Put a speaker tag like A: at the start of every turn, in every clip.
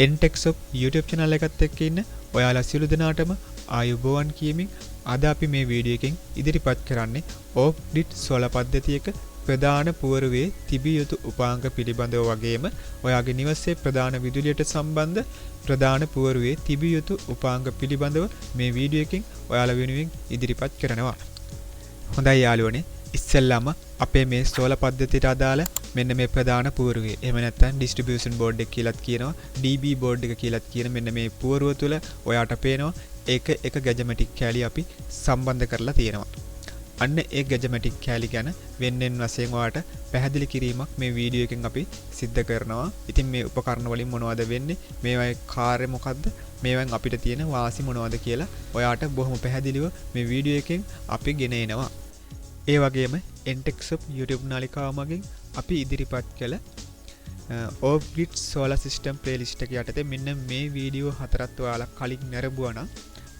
A: Entexop YouTube channel එකත් එක්ක ඉන්න ඔයාලා සියලු දෙනාටම ආයුබෝවන් කියමින් අද අපි මේ වීඩියෝ එකෙන් ඉදිරිපත් කරන්නේ off grid solar පද්ධතියක ප්‍රධාන පුවරුවේ තිබිය යුතු උපාංග පිළිබඳව වගේම ඔයාගේ නිවසේ ප්‍රධාන විදුලියට සම්බන්ධ ප්‍රධාන පුවරුවේ තිබිය යුතු උපාංග පිළිබඳව මේ වීඩියෝ එකෙන් ඔයාලා වෙනුවෙන් ඉදිරිපත් කරනවා. හොඳයි යාළුවනේ, ඉස්සෙල්ලාම අපේ මේ සෝලාර් පද්ධතියට අදාළ මෙන්න මේ ප්‍රධාන පුවරුවේ එහෙම නැත්නම් ඩිස්ට්‍රිබියුෂන් බෝඩ් එක කියලාත් කියනවා, DB බෝඩ් එක කියලාත් කියන මෙන්න මේ පුවරුව තුල ඔයාට පේනවා එක ගැජමැටික් කැලි අපි සම්බන්ධ කරලා තියෙනවා. අන්න ඒ ගැජමැටික් කැලි ගැන වෙන්නෙන් වශයෙන් ඔයාට පැහැදිලි කිරීමක් මේ වීඩියෝ එකෙන් අපි සිද්ධ කරනවා. ඉතින් මේ උපකරණ වලින් මොනවද වෙන්නේ, මේවායේ කාර්ය මොකද්ද, මේවෙන් අපිට තියෙන වාසි මොනවද කියලා ඔයාට බොහොම පැහැදිලිව මේ වීඩියෝ එකෙන් අපි ගෙන එනවා. ඒ වගේම Entexop YouTube නාලිකාව මගින් අපි ඉදිරිපත් කළ off grid solar system playlist එක යටතේ මෙන්න මේ වීඩියෝ හතරත් ඔයාලා කලින් නැරඹුවා නම්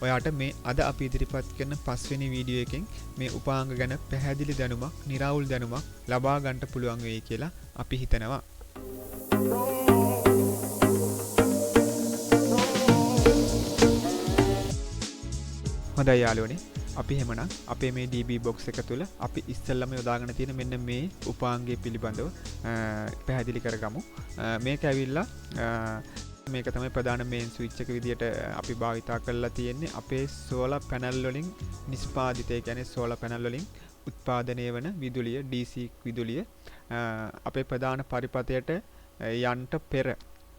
A: ඔයාට මේ අද අපි ඉදිරිපත් කරන පස්වෙනි වීඩියෝ එකෙන් මේ උපාංග ගැන පැහැදිලි දැනුමක්, නිරාවුල් දැනුමක් ලබා ගන්න පුළුවන් වෙයි කියලා අපි හිතනවා. හොඳයි යාළුවනේ, අපි එහෙමනම් අපේ මේ DB box එක තුල අපි ඉස්සෙල්ලාම යොදාගෙන තියෙන මෙන්න මේ උපාංගය පිළිබඳව පැහැදිලි කරගමු. මේක ඇවිල්ලා මේක තමයි ප්‍රධාන මේන් ස්විච් එක විදියට අපි භාවිතා කරලා තියෙන්නේ අපේ සෝලාර් පැනල් වලින් නිෂ්පාදිත, ඒ කියන්නේ සෝලාර් පැනල් වලින් උත්පාදනය වන විදුලිය, DC විදුලිය අපේ ප්‍රධාන පරිපථයට යන්න පෙර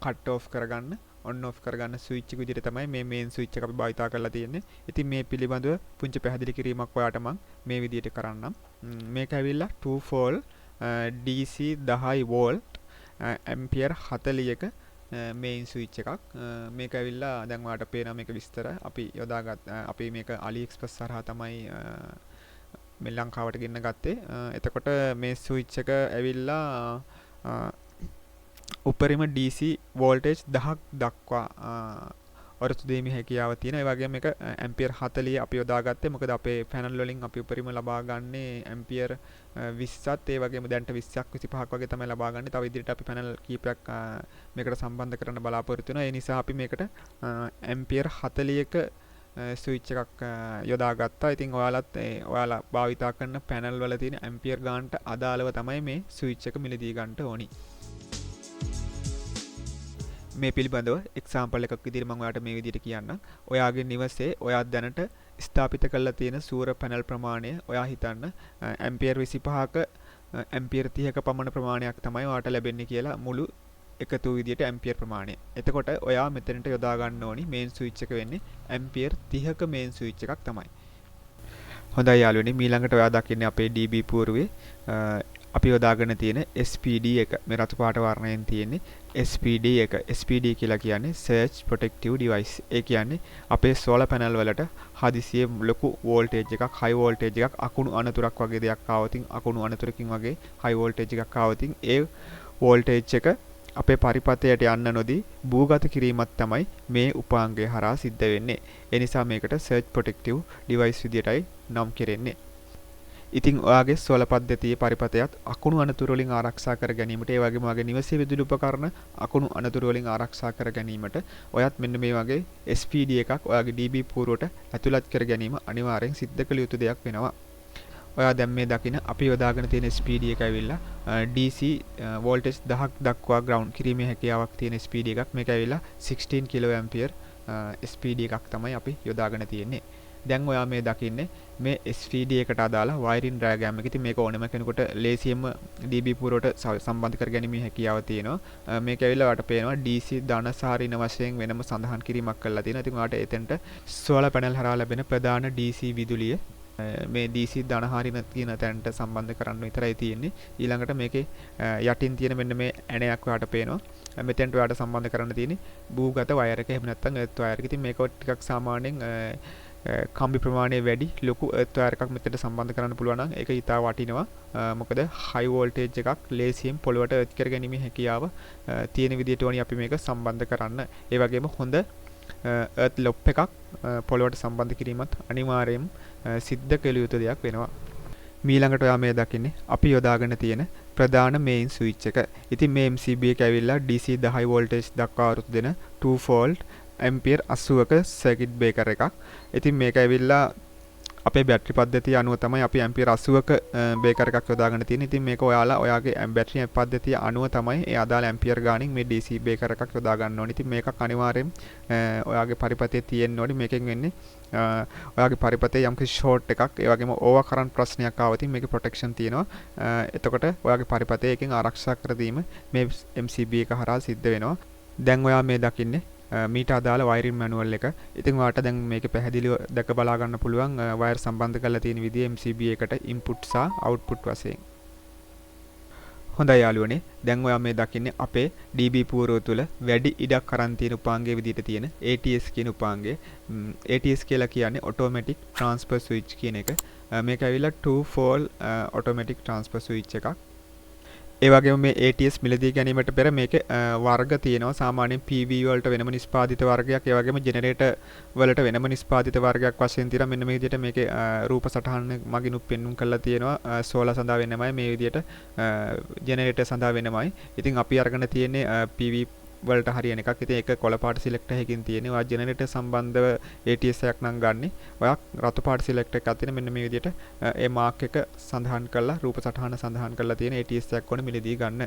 A: කට් ඔෆ් කරගන්න, ඔන් ඔෆ් කරගන්න ස්විච් එක විදිහට තමයි මේ මේන් ස්විච් එක අපි භාවිතා කරලා තියෙන්නේ. ඉතින් මේ පිළිබඳව පුංචි පැහැදිලි කිරීමක් ඔයාට මම මේ විදිහට කරන්නම්. මේක ඇවිල්ලා 2 volt DC 10 volt ampere 40ක මේන් ස්විච් එකක්. මේක ඇවිල්ලා දැන් ඔයාලට පේනවා මේක විස්තර අපි යොදාගත් අපි මේක AliExpress හරහා තමයි මේ ලංකාවට ගෙන්න ගත්තේ. එතකොට මේ ස්විච් එක ඇවිල්ලා උපරිම DC වෝල්ටේජ් 10ක් දක්වා ඔරොත්තු දීමේ හැකියාව තියෙන. ඒ වගේම මේක ඇම්පියර් 40 අපි යොදාගත්තේ මොකද අපේ පැනල් වලින් අපි උපරිම ලබා ගන්නේ ඇම්පියර් 20ත්, ඒ වගේම දැන්ට 20ක් 25ක් වගේ තමයි ලබා ගන්නේ. තව ඉදිරියට අපි පැනල් කීපයක් මේකට සම්බන්ධ කරන්න බලාපොරොත්තු වෙනවා. ඒ නිසා අපි මේකට ඇම්පියර් 40ක ස්විච් එකක් යොදාගත්තා. ඉතින් ඔයාලා භාවිතා කරන පැනල් වල තියෙන ඇම්පියර් ගානට අදාළව තමයි මේ ස්විච් එක මිලදී ගන්නට ඕනි. මේ පිළිබඳව එක්සැම්පල් එකක් විදිහට මම ඔයාලට මේ විදිහට කියන්නම්. ඔයාගේ නිවසේ ඔයා දැනට ස්ථාපිත කරලා තියෙන සූර්ය පැනල් ප්‍රමාණය ඔයා හිතන්න ඇම්පියර් 25ක ඇම්පියර් 30ක පමණ ප්‍රමාණයක් තමයි ඔයාලට ලැබෙන්නේ කියලා මුළු එකතු විදිහට ඇම්පියර් ප්‍රමාණය. එතකොට ඔයා මෙතනට යොදා ගන්න ඕනි මේන් ස්විච් එක වෙන්නේ ඇම්පියර් 30ක මේන් ස්විච් එකක් තමයි. හොඳයි යාළුවනේ, ඊළඟට ඔයා දකින්නේ අපේ DB පුවරුවේ අපි යොදාගෙන තියෙන SPD එක. මේ රතු පාට වර්ණයෙන් තියෙන්නේ SPD එක. SPD කියලා කියන්නේ Surge Protective Device. ඒ කියන්නේ අපේ සෝලාර් පැනල් වලට හදිසියේ ලොකු වෝල්ටේජ් එකක්, හයි වෝල්ටේජ් එකක්, අකුණු අනතුරක් වගේ දෙයක් ආවොතින්, අකුණු අනතුරකින් වගේ හයි වෝල්ටේජ් එකක් ආවොතින් ඒ වෝල්ටේජ් එක අපේ පරිපථයට යන්න නොදී භූගත කිරීමක් තමයි මේ උපාංගය හරහා සිද්ධ වෙන්නේ. ඒ නිසා මේකට Surge Protective Device විදියටයි නම් කෙරෙන්නේ. ඉතින් ඔයාගේ සෝලාර් පද්ධතියේ පරිපථයත් අකුණු අනතුරු වලින් ආරක්ෂා කර ගැනීමට, ඒ වගේම ඔයාගේ නිවසේ විදුලි උපකරණ අකුණු අනතුරු වලින් ආරක්ෂා කර ගැනීමට ඔයත් මෙන්න මේ වගේ SPD එකක් ඔයාගේ DB පුවරුවට ඇතුළත් කර ගැනීම අනිවාර්යෙන් සිද්ධ කළ යුතු දෙයක් වෙනවා. ඔයා දැන් මේ දකින අපි යොදාගෙන තියෙන SPD එක ඇවිල්ලා DC වෝල්ටේජ් 10ක් දක්වා ග්‍රවුන්ඩ් කිරීමේ හැකියාවක් තියෙන SPD එකක්. මේක ඇවිල්ලා 16 කිලෝ ඇම්පියර් SPD එකක් තමයි අපි යොදාගෙන තියෙන්නේ. දැන් ඔයා මේ දකින්නේ මේ SPD එකට අදාළ වයරින් ඩයග්‍රෑම් එක. ඉතින් මේක ඕනම කෙනෙකුට ලේසියෙන්ම DB පුවරුවට සම්බන්ධ කර ගැනීමේ හැකියාව තියෙනවා. මේක ඇවිල්ලා ඔයාලට පේනවා DC ධන සහ ඍණ වශයෙන් වෙනම සඳහන් කිරීමක් කරලා තියෙනවා. ඉතින් ඔයාලට එතෙන්ට සෝලාර් පැනල් හරහා ලැබෙන ප්‍රධාන DC විදුලිය මේ DC ධන හා ඍණ කියන තැනට සම්බන්ධ කරන්න විතරයි තියෙන්නේ. ඊළඟට මේකේ යටින් තියෙන මෙන්න මේ ඇණයක් ඔයාලට පේනවා. මෙතෙන්ට ඔයාලට සම්බන්ධ කරන්න තියෙන්නේ භූගත වයර් එක, එහෙම නැත්නම් එර්ත් වයර් එක. ඉතින් මේක ටිකක් සාමාන්‍යයෙන් කම්බි ප්‍රමාණය වැඩි ලොකු එර්ත් වයර් එකක් මෙතනට සම්බන්ධ කරන්න පුළුවන් නම් ඒක ඊටා වටිනවා. මොකද හයි වෝල්ටේජ් එකක් ලේසියෙන් පොළවට එර්ත් කර ගැනීමේ හැකියාව තියෙන විදිහට ඕනි අපි මේක සම්බන්ධ කරන්න. ඒ වගේම හොඳ එර්ත් ලොප් එකක් පොළවට සම්බන්ධ කිරීමත් අනිවාර්යයෙන් සිද්ධ කළ යුතු දෙයක් වෙනවා. මීළඟට ඔයා මේ දකින්නේ අපි යොදාගෙන තියෙන ප්‍රධාන මේන් ස්විච් එක. ඉතින් මේ MCB එක ඇවිල්ලා DC 10 වෝල්ටේජ් දක්වා වරුත් දෙන 2 volt ඇම්පියර් 80ක සර්කිට් බ්‍රේකර් එකක්. ඉතින් මේක ඇවිල්ලා අපේ බැටරි පද්ධතිය අනුව තමයි අපි ඇම්පියර් 80ක බ්‍රේකර් එකක් යොදාගෙන තියෙන්නේ. ඉතින් මේක ඔයාලා ඔයාගේ බැටරි පද්ධතිය අනුව තමයි ඒ අදාළ ඇම්පියර් ගානින් මේ DC බ්‍රේකර් එකක් යොදා ගන්න ඕනේ. ඉතින් මේකක් අනිවාර්යෙන් ඔයාගේ පරිපතේ තියෙන්න ඕනේ. මේකෙන් වෙන්නේ ඔයාගේ පරිපතේ යම්කිසි ෂෝට් එකක් ඒ වගේම ඕවර් කරන්ට් ප්‍රශ්නයක් ආවොත් මේකේ ප්‍රොටෙක්ෂන් තියෙනවා. එතකොට ඔයාගේ පරිපතේ එකෙන් ආරක්ෂා කර දීම මේ MCB එක හරහා සිද්ධ වෙනවා. දැන් ඔයා මේ දකින්නේ මීට අදාළ වයරින් මැනුවල් එක. ඉතින් ඔයාලට දැන් මේක පැහැදිලිව දැක බලා ගන්න පුළුවන් වයර් සම්බන්ධ කරලා තියෙන විදිය MCB එකට ඉන්පුට් සහ අවුට්පුට් වශයෙන්. හොඳයි යාළුවනේ, දැන් ඔයා මේ දකින්නේ අපේ DB පූර්ව තුල වැඩි ඉඩක් අරන් තියෙන උපාංගයේ විදිහට තියෙන ATS කියන උපාංගය. ATS කියලා කියන්නේ automatic transfer switch කියන එක. මේක ඇවිල්ලා 2 volt automatic transfer switch එකක්. ඒ වගේම මේ ATS මිලදී ගැනීමට පෙර මේකේ වර්ග තියෙනවා. සාමාන්‍යයෙන් PV වලට වෙනම නිෂ්පාදිත වර්ගයක්, ඒ වගේම ජෙනරේටර් වලට වෙනම නිෂ්පාදිත වර්ගයක් වශයෙන් තියෙනවා. මෙන්න මේ විදිහට මේකේ රූප සටහන මගින් පෙන්වුම් කරලා තියෙනවා. සෝලා සඳහා වෙනමයි, මේ විදිහට ජෙනරේටර් සඳහා වෙනමයි. ඉතින් අපි අරගෙන තියෙන්නේ PV වලට හරියන එකක්. ඉතින් ඒක කොළ පාට සිලෙක්ටර් එකකින් තියෙන්නේ. ඔයා ජෙනරේටර් සම්බන්ධව ATS එකක් නම් ගන්නෙ. ඔයා රතු පාට සිලෙක්ටර් එකක් තියෙන මෙන්න මේ විදිහට ඒ මාක් එක සඳහන් කරලා රූප සටහන සඳහන් කරලා තියෙන ATS එකක් ඕනේ මිලදී ගන්න.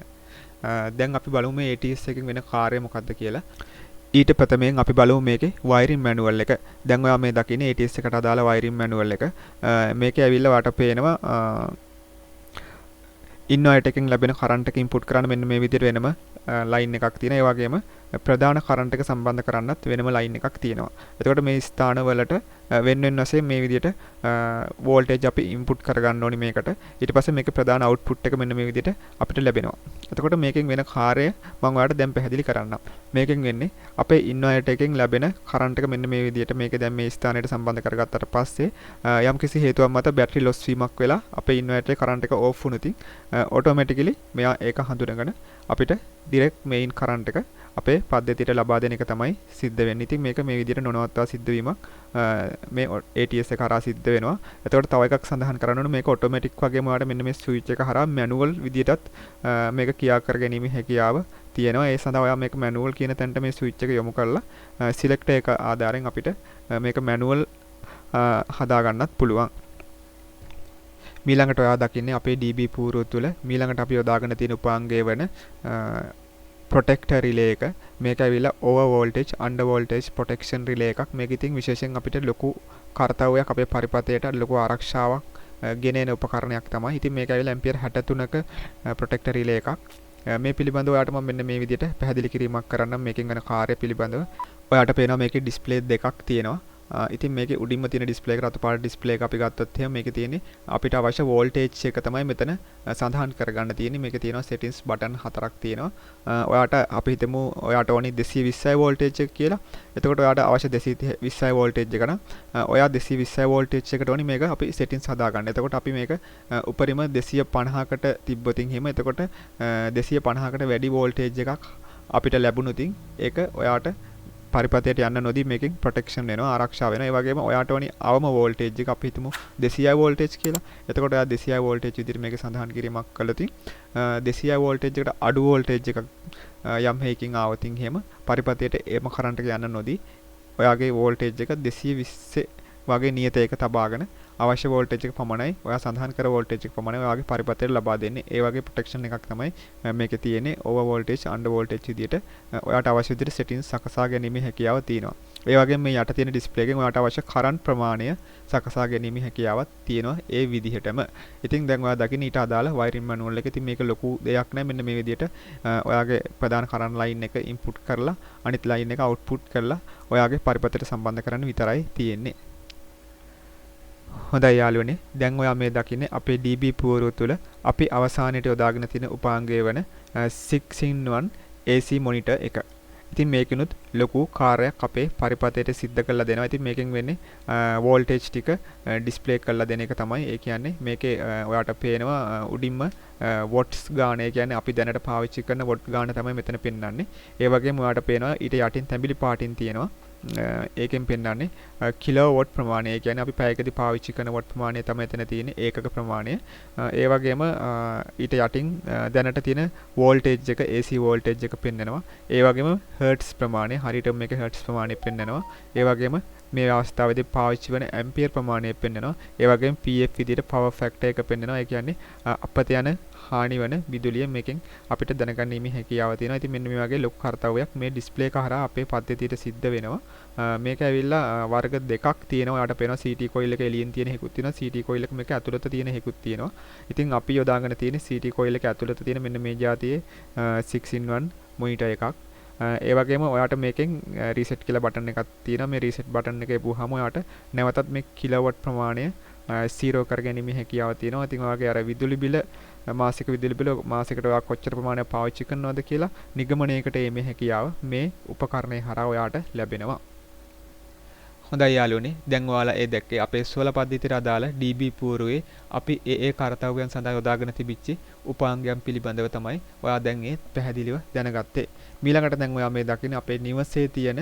A: දැන් අපි බලමු මේ ATS එකකින් වෙන කාර්යය මොකක්ද කියලා. ඊට ප්‍රථමයෙන් අපි බලමු මේකේ වයරින් මැනුවල් එක. දැන් ඔයා මේ දකින්නේ ATS එකට අදාළ වයරින් මැනුවල් එක. මේකේ ඇවිල්ලා වාට පේනවා ඉන්වර්ටර් එකකින් ලැබෙන කරන්ට් එක ඉන්පුට් කරන්න මෙන්න මේ විදිහට වෙනම ලයින් එකක් තියෙනවා. ඒ වගේම ප්‍රධාන කරන්ට් එක සම්බන්ධ කරන්නත් වෙනම ලයින් එකක් තියෙනවා. එතකොට මේ ස්ථාන වලට වෙන වෙන වශයෙන් මේ විදිහට වෝල්ටේජ් අපි ඉන්පුට් කරගන්න ඕනි මේකට. ඊට පස්සේ මේකේ ප්‍රධාන අවුට්පුට් එක මෙන්න මේ විදිහට අපිට ලැබෙනවා. එතකොට මේකෙන් වෙන කාර්යය මම ඔයාලට දැන් පැහැදිලි කරන්නම්. මේකෙන් වෙන්නේ අපේ ඉන්වර්ටර් එකෙන් ලැබෙන කරන්ට් එක මෙන්න මේ විදිහට මේක දැන් මේ ස්ථානයට සම්බන්ධ කරගත්තට පස්සේ යම්කිසි හේතුවක් මත බැටරි ලොස් වීමක් වෙලා අපේ ඉන්වර්ටරේ කරන්ට් එක ඕෆ් වුණොත් ඔටෝමැටිකලි මෙයා ඒක හඳුනගෙන අපිට ඩිරෙක්ට් මේන් කරන්ට් එක අපේ පද්ධතියට ලබා දෙන එක තමයි සිද්ධ වෙන්නේ. ඉතින් මේක මේ විදිහට නොනවත්වා සිද්ධ වීමක් මේ ATS එක හරහා සිද්ධ වෙනවා. එතකොට තව එකක් සඳහන් කරන්න ඕනේ, මේක ඔටෝමැටික් වගේම ඔයාලට මෙන්න මේ ස්විච් එක හරහා මැනුවල් විදිහටත් මේක ක්‍රියා කර ගැනීම හැකියාව තියෙනවා. ඒ සඳහා ඔයා මේක මැනුවල් කියන තැනට මේ ස්විච් එක යොමු කරලා සිලෙක්ටර් එක ආධාරයෙන් අපිට මේක මැනුවල් හදා ගන්නත් පුළුවන්. මීළඟට ඔයා දකින්නේ අපේ DB පූර්ව තුල මීළඟට අපි යොදාගෙන තියෙන උපාංගය වෙන ප්‍රොටෙක්ටර් රිලේ එක. මේක ඇවිල්ලා over voltage under voltage protection relay එකක්. මේක ඉතින් විශේෂයෙන් අපිට ලොකු කාර්යයක් අපේ පරිපතයට ලොකු ආරක්ෂාවක් ගෙනෙන උපකරණයක් තමයි. ඉතින් මේක ඇවිල්ලා ඇම්පියර් 63ක ප්‍රොටෙක්ටර් රිලේ එකක්. මේ පිළිබඳව ඔයාලට මම මෙන්න මේ විදිහට පැහැදිලි කිරීමක් කරන්නම්. මේකෙන් වෙන කාර්ය පිළිබඳව ඔයාලට පේනවා මේකේ ඩිස්ප්ලේ දෙකක් තියෙනවා. ඉතින් මේකේ උඩින්ම තියෙන ඩිස්ප්ලේ එක රතු පාට ඩිස්ප්ලේ එක අපි ගත්තොත් එහෙනම් මේකේ තියෙන්නේ අපිට අවශ්‍ය වෝල්ටේජ් එක තමයි මෙතන සඳහන් කරගන්න තියෙන්නේ. මේකේ තියෙනවා settings බටන් 4ක් තියෙනවා. ඔයාට අපි හිතමු ඔයාට ඕනි 220යි වෝල්ටේජ් එක කියලා. එතකොට ඔයාට අවශ්‍ය 220යි වෝල්ටේජ් එක නම් ඔයා 220යි වෝල්ටේජ් එකට ඕනි මේක අපි settings හදාගන්න. එතකොට අපි මේක උපරිම 250කට තිබ්බොතින් එහෙම එතකොට 250කට වැඩි වෝල්ටේජ් එකක් අපිට ලැබුණොතින් ඒක ඔයාට පරිපතයට යන්න නොදී මේකෙන් ප්‍රොටෙක්ෂන් වෙනවා, ආරක්ෂා වෙනවා. ඒ වගේම ඔයාට ඕනි අවම වෝල්ටේජ් එක අපි හිතමු 200 වෝල්ටේජ් කියලා. එතකොට ඔයා 200 වෝල්ටේජ් විදිහට මේක සඳහන් කිරීමක් කළොතින් 200 වෝල්ටේජ් එකට අඩු වෝල්ටේජ් එකක් යම් හේකින් ආවතින් එහෙම පරිපතයට එම කරන්ට් එක යන්න නොදී ඔයාගේ වෝල්ටේජ් එක 220 වගේ නියතයක තබාගෙන අවශ්‍ය වෝල්ටේජ් එක පමණයි ඔයා සඳහන් කර වෝල්ටේජ් එක පමණයි ඔයාගේ පරිපතයට ලබා දෙන්නේ. ඒ වගේ ප්‍රොටෙක්ෂන් එකක් තමයි මේකේ තියෙන්නේ. ඕවර් වෝල්ටේජ් අන්ඩර් වෝල්ටේජ් විදියට ඔයාට අවශ්‍ය විදිහට සෙටින්ග්ස් සකසා ගැනීමේ හැකියාව තියෙනවා. ඒ වගේම මේ යට තියෙන ඩිස්ප්ලේ එකෙන් ඔයාට අවශ්‍ය කරන්ට් ප්‍රමාණය සකසා ගැනීමේ හැකියාවක් තියෙනවා ඒ විදිහටම. ඉතින් දැන් ඔයා දකින්න ඊට අදාළ වයරින් මැනුවල් එක. ඉතින් මේක ලොකු දෙයක් නෑ. මෙන්න මේ විදිහට ඔයාගේ ප්‍රධාන කරන්ට් ලයින් එක ඉන්පුට් කරලා අනිත් ලයින් එක අවුට්පුට් කරලා ඔයාගේ පරිපතයට සම්බන්ධ කරන්න විතරයි තියෙන්නේ. හොඳයි යාළුවනේ, දැන් ඔයා මේ දකින්නේ අපේ DB පුවරුව තුළ අපි අවසානයේ යොදාගෙන තියෙන උපාංගය වන 6-in-1 AC මොනිටර් එක. ඉතින් මේකිනුත් ලොකු කාර්යයක් අපේ පරිපතයට සිද්ධ කරලා දෙනවා. ඉතින් මේකෙන් වෙන්නේ වෝල්ටේජ් ටික ඩිස්ප්ලේ කරලා දෙන එක තමයි. ඒ කියන්නේ මේකේ ඔයාට පේනවා උඩින්ම වොට්ස් ගාන. ඒ කියන්නේ අපි දැනට පාවිච්චි කරන වොට් ගාන තමයි මෙතන පෙන්වන්නේ. ඒ වගේම ඔයාට පේනවා ඊට යටින් තැඹිලි පාටින් තියෙනවා ඒකෙන් පෙන්වන්නේ කිලෝවොට් ප්‍රමාණය. ඒ කියන්නේ අපි පැයකදී පාවිච්චි කරන වොට් ප්‍රමාණය තමයි එතන තියෙන්නේ ඒකක ප්‍රමාණය. ඒ වගේම ඊට යටින් දැනට තියෙන වෝල්ටේජ් එක AC වෝල්ටේජ් එක පෙන්වනවා. ඒ වගේම හර්ට්ස් ප්‍රමාණය හරියටම මේක හර්ට්ස් ප්‍රමාණය පෙන්වනවා. ඒ වගේම මේ අවස්ථාවේදී පාවිච්චි වෙන ඇම්පියර් ප්‍රමාණය පෙන්වනවා. ඒ වගේම PF විදිහට පවර් ෆැක්ටර් එක පෙන්වනවා. ඒ කියන්නේ අපත යන හානි වන විදුලිය මේකෙන් අපිට දැනගන්නීමේ හැකියාව තියෙනවා. ඉතින් මෙන්න මේ වගේ ලොකු කාර්යයක් මේ ඩිස්ප්ලේ එක හරහා අපේ පද්ධතියට සිද්ධ වෙනවා. මේක ඇවිල්ලා වර්ග දෙකක් තියෙනවා. ඔයාලට පේනවා CT coil එක එළියෙන් තියෙන හේකුත් තියෙනවා. CT coil එක මේක ඇතුළත තියෙන හේකුත් තියෙනවා. ඉතින් අපි යොදාගෙන තියෙන CT coil එක ඇතුළත තියෙන මෙන්න මේ જાතියේ 6-in-1 මොනිටර් එකක්. ඒ වගේම ඔයාට මේකෙන් රීසෙට් කියලා බටන් එකක් තියෙනවා. මේ රීසෙට් බටන් එක එපුවාම ඔයාට නැවතත් මේ කිලෝවොට් ප්‍රමාණය 0 කරගැනීමේ හැකියාව තියෙනවා. ඉතින් ඔයාගේ අර විදුලි බිල මාසික විදුලි බිල මාසයකට ඔයා කොච්චර ප්‍රමාණයක් පාවිච්චි කරනවද කියලා නිගමනයකට එීමේ හැකියාව මේ උපකරණය හරහා ඔයාට ලැබෙනවා. හොඳයි යාළුවනේ, දැන් ඔයාලා ඒ දැක්කේ අපේ සෝල පද්ධතියට අදාළ DB පූර්වයේ අපි ඒ කාර්යයන් සඳහා යොදාගෙන තිබිච්ච උපාංගයන් පිළිබඳව තමයි ඔයා දැන් ඒ පැහැදිලිව දැනගත්තේ. ඊළඟට දැන් ඔයා මේ දකින්නේ අපේ නිවසේ තියෙන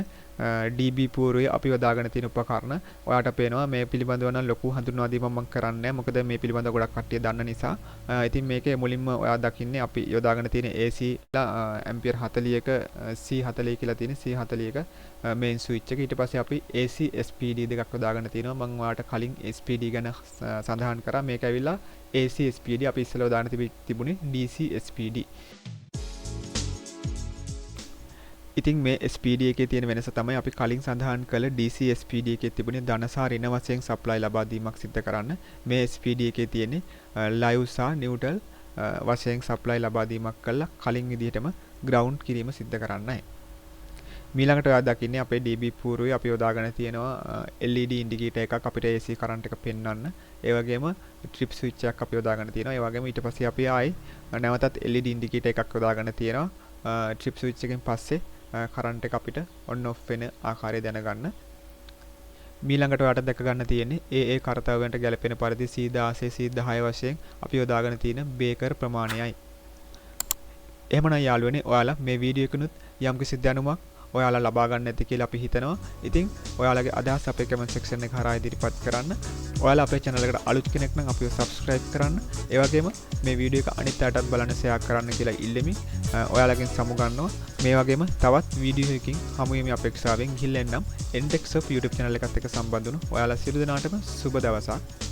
A: DB පූර්වයේ අපි යොදාගෙන තියෙන උපකරණ. ඔයාට පේනවා මේ පිළිබඳව නම් ලොකු හඳුන්වා දීමක් මම කරන්නේ නැහැ. මොකද මේ පිළිබඳව ගොඩක් කට්ටිය දන්න නිසා. ඉතින් මේකේ මුලින්ම ඔයා දකින්නේ අපි යොදාගෙන තියෙන AC ඇම්පියර් 40ක C40 කියලා තියෙන C40ක මේන් ස්විච් එක. ඊට පස්සේ අපි AC SPD දෙකක් යොදාගෙන තියෙනවා. මම ඔයාලට කලින් SPD ගැන සඳහන් කරා. මේක ඇවිල්ලා AC SPD අපි ඉස්සෙල්ලා යොදාගෙන තිබුණේ DC SPD. ඉතින් මේ SPD එකේ තියෙන වෙනස තමයි අපි කලින් සඳහන් කළ DC SPD එකේ තිබුණේ ධන සහ ඍණ වශයෙන් සප්ලයි ලබා දීමක් සිදු කරන්න. මේ SPD එකේ තියෙන්නේ ලයිව් සහ නියුට්‍රල් වශයෙන් සප්ලයි ලබා දීමක් කළා කලින් විදිහටම ග්‍රවුන්ඩ් කිරීම සිදු කරන්නයි. ඊළඟට ඔයා දකින්නේ අපේ DB පූර්වයේ අපි යොදාගෙන තියෙනවා LED ඉන්ඩිකේටර් එකක් අපිට AC කරන්ට් එක පෙන්වන්න. ඒ වගේම ට්‍රිප් ස්විච් එකක් අපි යොදාගෙන තියෙනවා. ඒ වගේම ඊට පස්සේ අපි ආයි නැවතත් LED ඉන්ඩිකේටර් එකක් යොදාගෙන තියෙනවා. ට්‍රිප් ස්විච් එකෙන් පස්සේ කරන්ට් එක අපිට ඔන් ඔෆ් වෙන ආකාරය දැනගන්න. ඊළඟට ඔයාලට දැක ගන්න තියෙන්නේ ඒ කාර්යයන්ට ගැලපෙන පරිදි C16 C10 වශයෙන් අපි යොදාගෙන තියෙන බේකර් ප්‍රමාණයයි. එහෙමනම් යාළුවනේ, ඔයාලා මේ වීඩියෝ එකනොත් යම්කිසි දැනුමක් ඔයාලා ලබා ගන්න ඇති කියලා අපි හිතනවා. ඉතින් ඔයාලගේ අදහස් අපේ කමෙන්ට් සෙක්ෂන් එක හරහා ඉදිරිපත් කරන්න. ඔයාලා අපේ channel එකට අලුත් කෙනෙක් නම් අපිව subscribe කරන්න. ඒ වගේම මේ වීඩියෝ එක අනිත් අයටත් බලන්න share කරන්න කියලා ඉල්ලෙමි. ඔයාලගෙන් සමුගන්නවා. මේ වගේම තවත් වීඩියෝ එකකින් හමු වීමේ අපේක්ෂාවෙන් ගිහින් එන්නම්. Index of YouTube channel එකත් එක්ක සම්බන්ධ වුණු ඔයාලා සියලු දෙනාටම සුබ දවසක්.